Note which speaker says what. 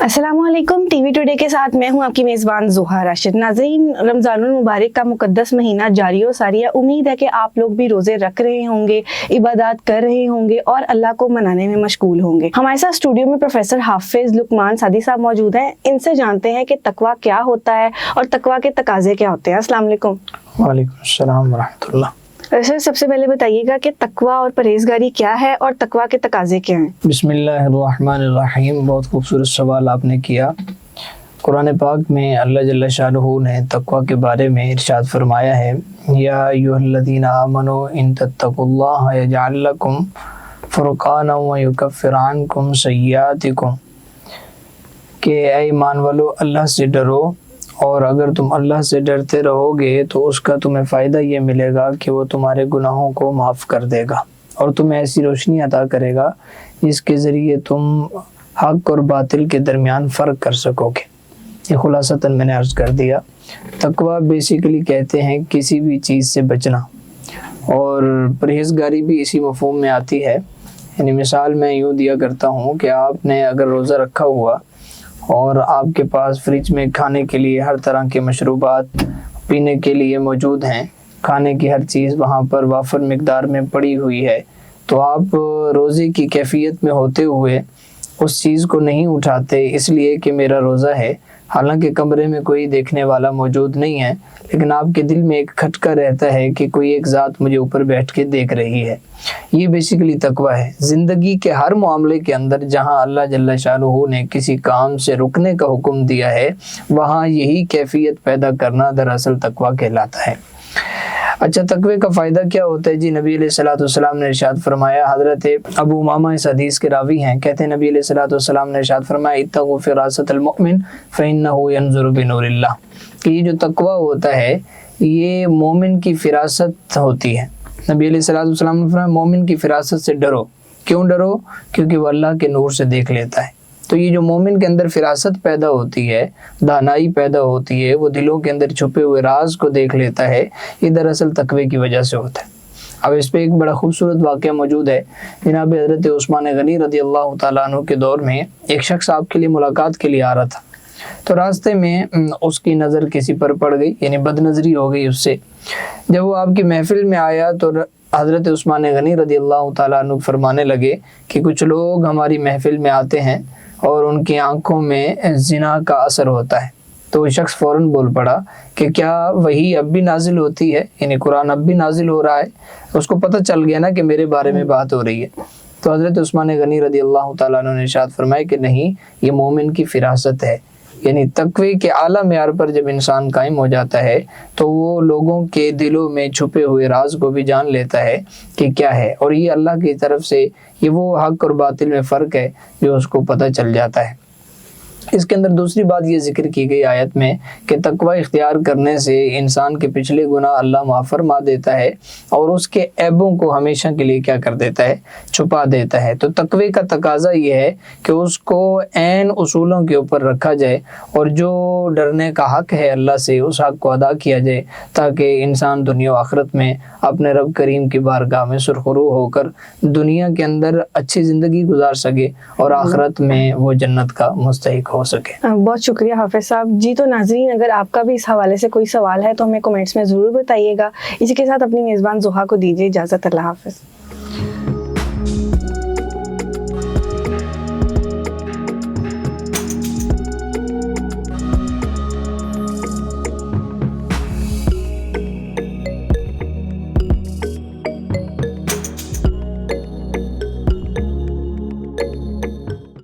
Speaker 1: अस्सलाम वालेकुम। TV today के साथ मैं हूं आपकी मेज़बान ज़ुहा राशिद। नाज़रीन, रमज़ानुल मुबारक का मुक़द्दस महीना जारी हो सारी है। उम्मीद है कि आप लोग भी रोज़े रख रहे होंगे, इबादत कर रहे होंगे और अल्लाह को मनाने में मशगूल होंगे। हमारे साथ स्टूडियो में प्रोफेसर हाफिज़ लुकमान सादी साहब मौजूद हैं। इनसे जानते हैं कि तकवा क्या होता है और तकवा के तकाज़े क्या होते हैं। अस्सलाम वालेकुम।
Speaker 2: वालेकुम अस्सलाम व रहमतुल्लाह।
Speaker 1: सर, सबसे पहले बताइएगा कि तकवा और परहेजगारी क्या है और तकवा के तकाज़े क्या हैं।
Speaker 2: बिस्मिल्लाहिर्रहमानिर्रहीम। बहुत खूबसूरत सवाल आपने किया। कुरान पाक में अल्लाह जल्ल शानुहु ने तकवा के बारे में इरशाद फरमाया है, या अय्युहल्लज़ीना आमनू इन तत्तकुल्लाह यजअल लकुम फुरक़ाना व युकफ्फिर अन्कुम सय्यातिकुम, कि ऐ ईमान वालो अल्लाह से डरो, और अगर तुम अल्लाह से डरते रहोगे तो उसका तुम्हें फ़ायदा ये मिलेगा कि वो तुम्हारे गुनाहों को माफ़ कर देगा और तुम्हें ऐसी रोशनी अता करेगा जिसके ज़रिए तुम हक़ और बातिल के दरमियान फ़र्क कर सकोगे। ये खुलासतन मैंने अर्ज़ कर दिया। तकवा बेसिकली कहते हैं किसी भी चीज़ से बचना, और परहेज़गारी भी इसी मफ़हूम में आती है। यानी मिसाल मैं यूँ दिया करता हूँ कि आपने अगर रोज़ा रखा हुआ और आपके पास फ्रिज में खाने के लिए हर तरह के मशरूबात पीने के लिए मौजूद हैं, खाने की हर चीज़ वहाँ पर वाफर मिक़दार में पड़ी हुई है, तो आप रोज़े की कैफियत में होते हुए उस चीज़ को नहीं उठाते इसलिए कि मेरा रोज़ा है, हालांकि कमरे में कोई देखने वाला मौजूद नहीं है, लेकिन आपके दिल में एक खटका रहता है कि कोई एक ज़ात मुझे ऊपर बैठ के देख रही है। ये बेसिकली तकवा है। ज़िंदगी के हर मामले के अंदर जहाँ अल्लाह जल्ल शानुहु ने किसी काम से रुकने का हुक्म दिया है, वहाँ यही कैफियत पैदा करना दरअसल तकवा कहलाता है। अच्छा, तकवे का फ़ायदा क्या होता है जी? नबी अलैहिस्सलाम ने इरशाद फरमाया, हज़रत अबू उमामा इस हदीस के रावी हैं, कहते हैं नबी अलैहिस्सलाम ने इरशाद फरमाया, इत्तक़ू फ़िरासतल मुमिन फ़इन्नहु यंज़ुरु बिनूरिल्लाह, कि ये जो तकवा होता है ये मोमिन की फ़िरासत होती है। नबी अलैहिस्सलाम ने फरमाया मोमिन की फ़िरासत से डरो। क्यों डरो? क्योंकि वो अल्लाह के नूर से देख लेता है। तो ये जो मोमिन के अंदर फ़िरासत पैदा होती है, दानाई पैदा होती है, वो दिलों के अंदर छुपे हुए राज को देख लेता है, ये दरअसल तकवे की वजह से होता है। अब इस पे एक बड़ा खूबसूरत वाक़या मौजूद है। जनाब हज़रत उस्मान गनी रज़ी अल्लाह तआला अन्हु के दौर में एक शख्स आपके लिए मुलाकात के लिए आ रहा था, तो रास्ते में उसकी नज़र किसी पर पड़ गई, यानी बदनज़री हो गई उससे। जब वो आपकी महफिल में आया तो हज़रत उस्मान गनी रज़ी अल्लाह तआला अन्हु फरमाने लगे कि कुछ लोग हमारी महफिल में आते हैं और उनकी आंखों में ज़िना का असर होता है। तो वो शख्स फ़ौरन बोल पड़ा कि क्या वही अब भी नाजिल होती है, यानी कुरान अब भी नाजिल हो रहा है? उसको पता चल गया ना कि मेरे बारे में बात हो रही है। तो हज़रत उस्मान गनी रज़ी अल्लाह तआला अन्हु ने इरशाद फरमाया कि नहीं, ये मोमिन की फ़िरासत है। यानी तकवे के आला मेयार पर जब इंसान कायम हो जाता है तो वो लोगों के दिलों में छुपे हुए राज को भी जान लेता है कि क्या है, और ये अल्लाह की तरफ से ये वो हक़ और बातिल में फ़र्क है जो उसको पता चल जाता है। इसके अंदर दूसरी बात ये जिक्र की गई आयत में कि तकवा इख्तियार करने से इंसान के पिछले गुनाह अल्लाह माफ़ फरमा देता है और उसके ऐबों को हमेशा के लिए क्या कर देता है? छुपा देता है। तो तकवे का तकाज़ा ये है कि उसको ऐन उसूलों के ऊपर रखा जाए और जो डरने का हक़ है अल्लाह से, उस हक़ को अदा किया जाए, ताकि इंसान दुनिया व आखिरत में अपने रब करीम की बारगाह में सुरखरू होकर दुनिया के अंदर अच्छी ज़िंदगी गुजार सके और आखिरत में वो जन्नत का मुस्तहिक हो सके।
Speaker 1: बहुत शुक्रिया हाफिज़ साहब जी। तो नाज़रीन, अगर आपका भी इस हवाले से कोई सवाल है तो हमें कमेंट्स में ज़रूर बताइएगा। इसी के साथ अपनी मेज़बान ज़ुहा को दीजिए इजाज़त। अल्लाह हाफिज़।